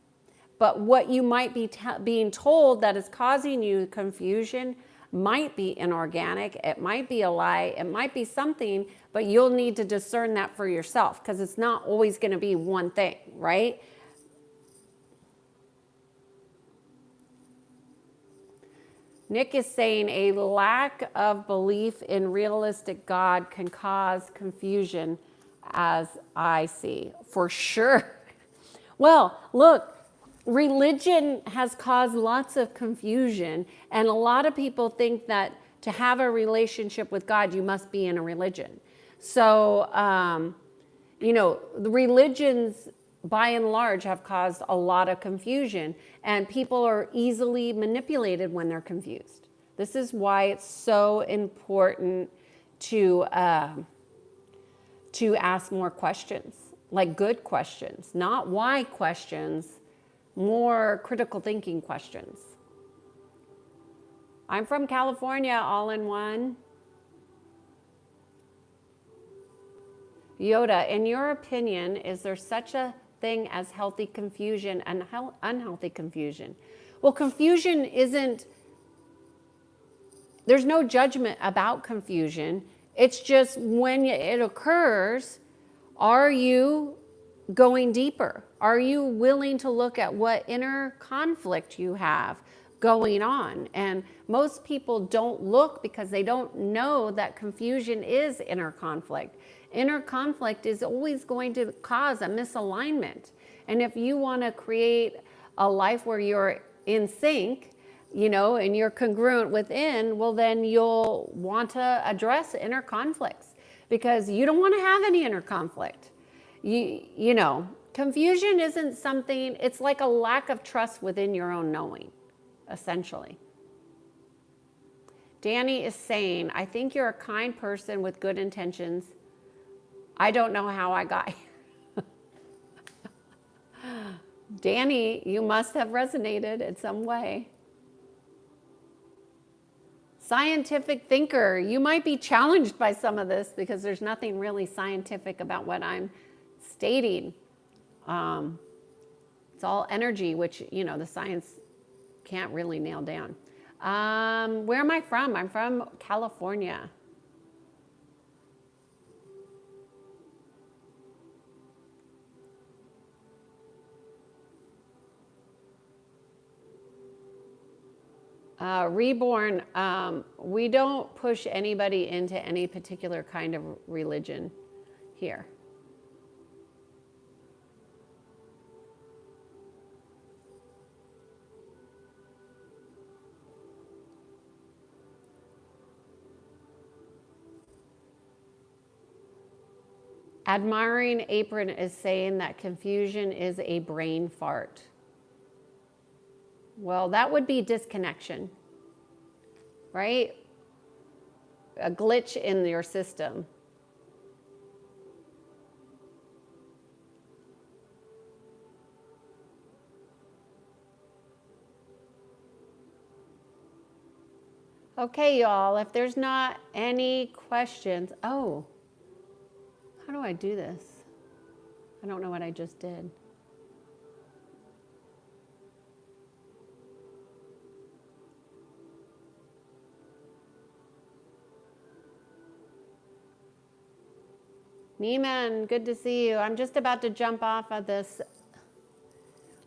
But what you might be being told that is causing you confusion might be inorganic. It might be a lie. It might be something, but you'll need to discern that for yourself, because it's not always going to be one thing, right? Nick is saying a lack of belief in realistic God can cause confusion, as I see. For sure. Well, look, religion has caused lots of confusion, and a lot of people think that to have a relationship with God, you must be in a religion. So, the religions by and large have caused a lot of confusion, and people are easily manipulated when they're confused. This is why it's so important to ask more questions, like good questions, not why questions, more critical thinking questions. I'm from California, all in one. Yoda, in your opinion, is there such a thing as healthy confusion and unhealthy confusion? Well, confusion isn't, there's no judgment about confusion. It's just when it occurs, are you going deeper? Are you willing to look at what inner conflict you have going on? And most people don't look because they don't know that confusion is inner conflict. Inner conflict is always going to cause a misalignment. And if you want to create a life where you're in sync, and you're congruent within, well, then you'll want to address inner conflicts, because you don't want to have any inner conflict. Confusion isn't something, it's like a lack of trust within your own knowing, essentially. Danny is saying, I think you're a kind person with good intentions. I don't know how I got here. Danny, you must have resonated in some way. Scientific thinker, you might be challenged by some of this because there's nothing really scientific about what I'm stating. It's all energy, which, the science can't really nail down. Where am I from? I'm from California. Reborn, we don't push anybody into any particular kind of religion here. Admiring Apron is saying that confusion is a brain fart. Well, that would be disconnection, right? A glitch in your system. Okay, y'all, if there's not any questions, how do I do this? I don't know what I just did. Neiman, good to see you. I'm just about to jump off of this.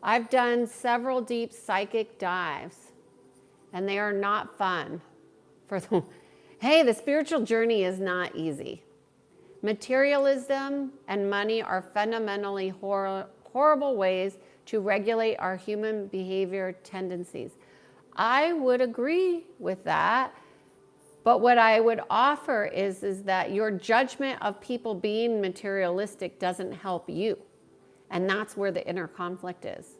I've done several deep psychic dives, and they are not fun. Hey, the spiritual journey is not easy. Materialism and money are fundamentally horrible ways to regulate our human behavior tendencies. I would agree with that. But what I would offer is that your judgment of people being materialistic doesn't help you. And that's where the inner conflict is.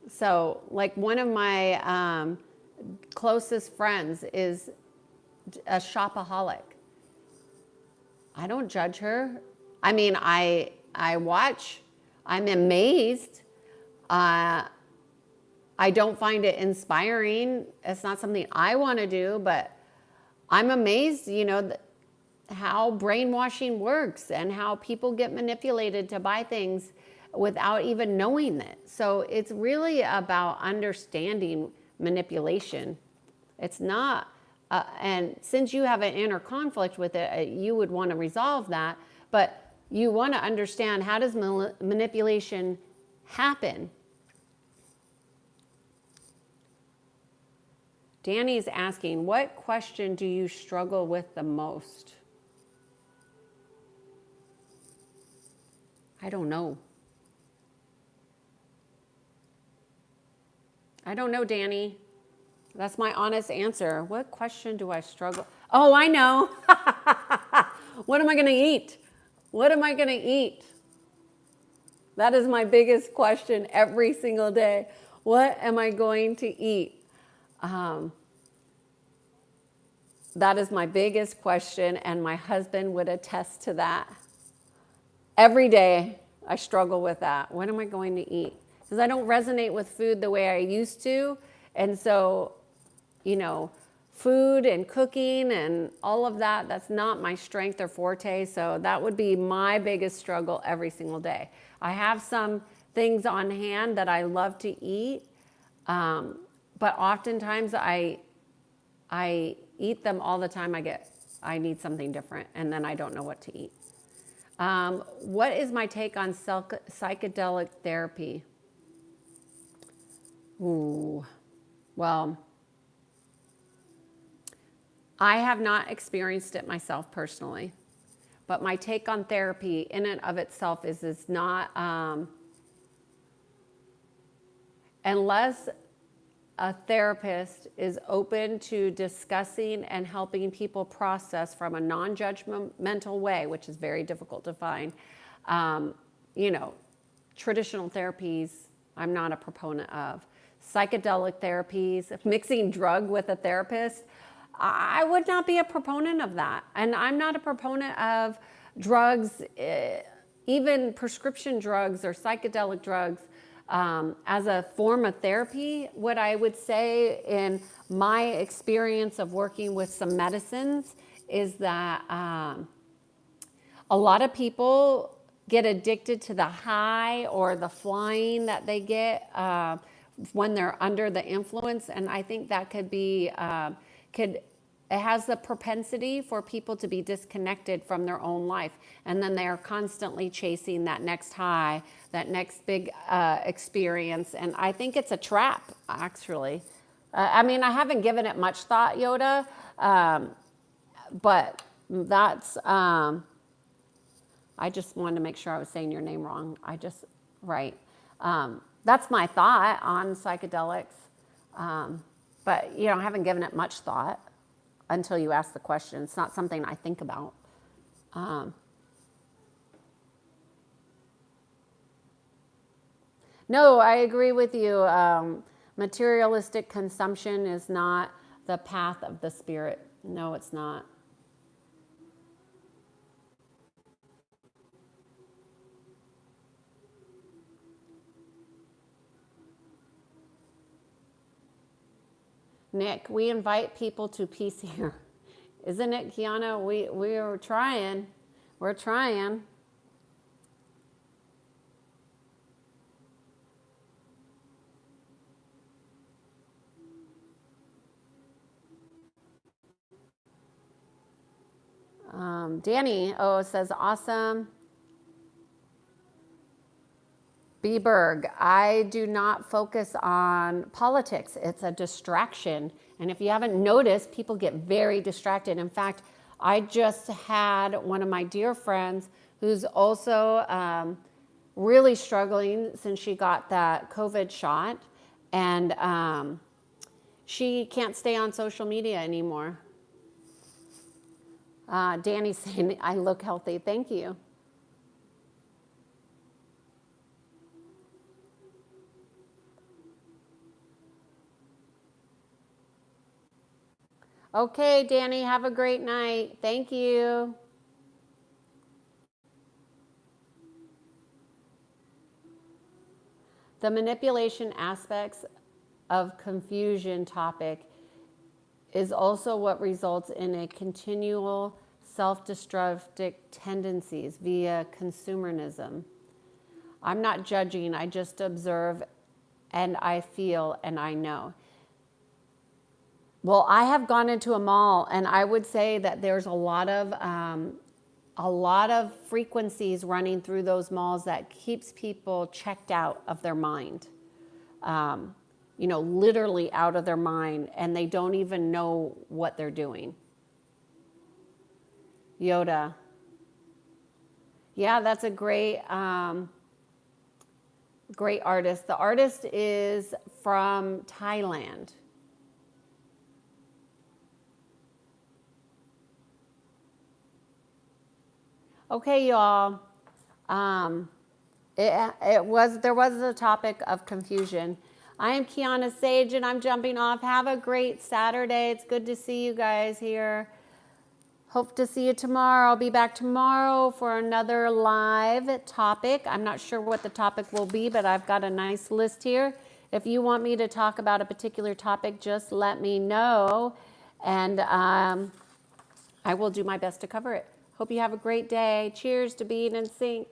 So like one of my closest friends is a shopaholic. I don't judge her. I mean, I watch. I'm amazed. I don't find it inspiring. It's not something I want to do, but I'm amazed, how brainwashing works and how people get manipulated to buy things without even knowing it. So it's really about understanding manipulation. It's not, and since you have an inner conflict with it, you would want to resolve that, but you want to understand, how does manipulation happen? Danny's asking, what question do you struggle with the most? I don't know. I don't know, Danny. That's my honest answer. What question do I struggle? Oh, I know. What am I going to eat? What am I going to eat? That is my biggest question every single day. What am I going to eat? That is my biggest question, and my husband would attest to that. Every day I struggle with that. What am I going to eat? Because I don't resonate with food the way I used to. And so, food and cooking and all of that, that's not my strength or forte. So that would be my biggest struggle every single day. I have some things on hand that I love to eat. But oftentimes I eat them all the time. I need something different, and then I don't know what to eat. What is my take on psychedelic therapy? Ooh, well, I have not experienced it myself personally, but my take on therapy in and of itself is not, unless a therapist is open to discussing and helping people process from a non-judgmental way, which is very difficult to find. Traditional therapies, I'm not a proponent of. Psychedelic therapies, mixing drug with a therapist, I would not be a proponent of that. And I'm not a proponent of drugs, even prescription drugs or psychedelic drugs, as a form of therapy. What I would say in my experience of working with some medicines is that a lot of people get addicted to the high or the flying that they get when they're under the influence. And I think that could be, it has the propensity for people to be disconnected from their own life. And then they are constantly chasing that next high, that next big experience. And I think it's a trap, actually. I mean, I haven't given it much thought, Yoda, but that's, I just wanted to make sure I was saying your name wrong. Right. That's my thought on psychedelics. But, I haven't given it much thought until you ask the question. It's not something I think about. No, I agree with you. Materialistic consumption is not the path of the spirit. No, it's not. Nick, we invite people to peace here. Isn't it, Kiannaa? We are trying. We're trying. Danny, says awesome. Bieberg, I do not focus on politics. It's a distraction. And if you haven't noticed, people get very distracted. In fact, I just had one of my dear friends who's also really struggling since she got that COVID shot. And she can't stay on social media anymore. Danny's saying, I look healthy. Thank you. Okay, Danny, have a great night. Thank you. The manipulation aspects of confusion topic is also what results in a continual self-destructive tendencies via consumerism. I'm not judging, I just observe and I feel and I know. Well, I have gone into a mall and I would say that there's a lot of frequencies running through those malls that keeps people checked out of their mind. Literally out of their mind, and they don't even know what they're doing. Yoda. Yeah, that's a great artist. The artist is from Thailand. Okay, y'all. There was a topic of confusion. I am Kiannaa Sadge, and I'm jumping off. Have a great Saturday. It's good to see you guys here. Hope to see you tomorrow. I'll be back tomorrow for another live topic. I'm not sure what the topic will be, but I've got a nice list here. If you want me to talk about a particular topic, just let me know, and I will do my best to cover it. Hope you have a great day. Cheers to being in sync.